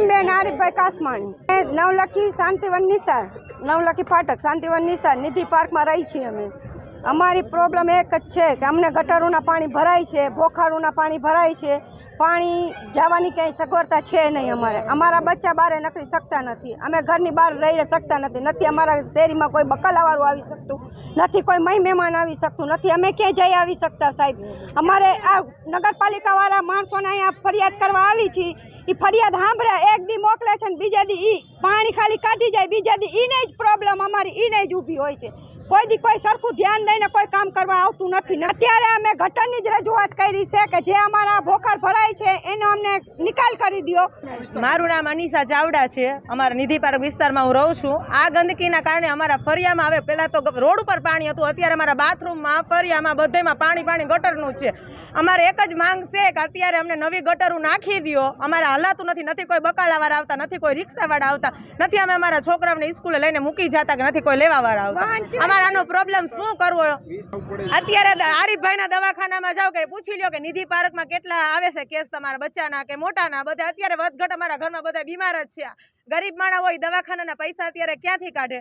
બેન આરીફભાઈ કાસમાણી, નવલખી શાંતિવન નિસાર, નવલખી ફાટક શાંતિવન નિસાર નિધિ પાર્કમાં રહી છીએ અમે. અમારી પ્રોબ્લેમ એક જ છે કે અમને ગટરોના પાણી ભરાય છે, ભોખારુના પાણી ભરાય છે, પાણી જવાની ક્યાંય સગવડતા છે નહીં. અમારા બચ્ચા બહાર નીકળી શકતા નથી, અમે ઘરની બહાર રહી શકતા નથી. અમારા શેરીમાં કોઈ બકાલાવાળું આવી શકતું નથી, કોઈ મહેમાન આવી શકતું નથી, અમે ક્યાંય જઈ આવી શકતા. સાહેબ, અમારે આ નગરપાલિકાવાળા માણસોને અહીંયા ફરિયાદ કરવા આવી છીએ, એ ફરિયાદ સાંભળે, એક દી મોકલે છે ને બીજા દી ઈ પાણી ખાલી કાઢી જાય, બીજા દી ઈને જ પ્રોબ્લેમ અમારી ઈને જ ઊભી હોય છે. કોઈ દી કોઈ સરખું ધ્યાન દઈને કોઈ કામ કરવા આવતું નથી. અત્યારે અમે ગટરની જ રજૂઆત કરી છે કે જે અમારા ભોખર ભરાય છે એનો અમને નિકાલ કરી દો. મારું નામ અનિશા ચાવડા છે. અમારા નિધિ પાર્ક વિસ્તારમાં હું રહું છું. આ ગંદકીના કારણે અમારા ફરિયામાં હવે પહેલાં તો રોડ ઉપર પાણી હતું, અત્યારે અમારા બાથરૂમમાં, ફરિયામાં, બધેમાં પાણી ગટરનું છે. અમારે એક જ માંગ છે કે અત્યારે અમને નવી ગટરો નાખી દો. અમારે હલાતું નથી કોઈ બકાલાવાળા આવતા, નથી કોઈ રિક્ષાવાળા આવતા, નથી અમે અમારા છોકરાઓને સ્કૂલે લઈને મૂકી જતા, કે નથી કોઈ લેવાવાળા આવતા. આનો પ્રોબ્લેમ શું કરવો? અત્યારે આરીફભાઈના દવાખાનામાં જાવ કે પૂછી લ્યો કે નિધિ પાર્કમાં કેટલા આવે છે કેસ તમારા બચ્ચાના કે મોટાના. બધા અત્યારે વધઘટ અમારા ઘરમાં બધા બીમાર જ છે. ગરીબ માણસ હોય, દવાખાનાના પૈસા અત્યારે ક્યાંથી કાઢે?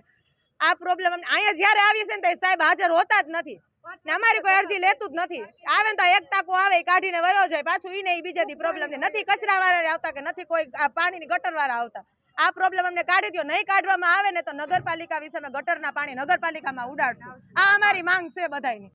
આ પ્રોબ્લેમ અહીંયા જ્યારે આવીએ છે ને સાહેબ હાજર હોતા જ નથી ને અમારી કોઈ અરજી લેતું જ નથી. આવે ને તો એક ટાંકો આવે કાઢીને વયો જાય પાછું, ઈ ને બીજા દી પ્રોબ્લેમ નથી કચરા વાળા આવતા કે નથી કોઈ પાણીની ગટર વાળા આવતા. આ પ્રોબ્લેમ અમને કાઢી દો. નહીં કાઢવામાં આવે ને તો નગરપાલિકા વિશે અમે ગટરના પાણી નગરપાલિકામાં ઉડાડશું. આ અમારી માંગ છે બધાની.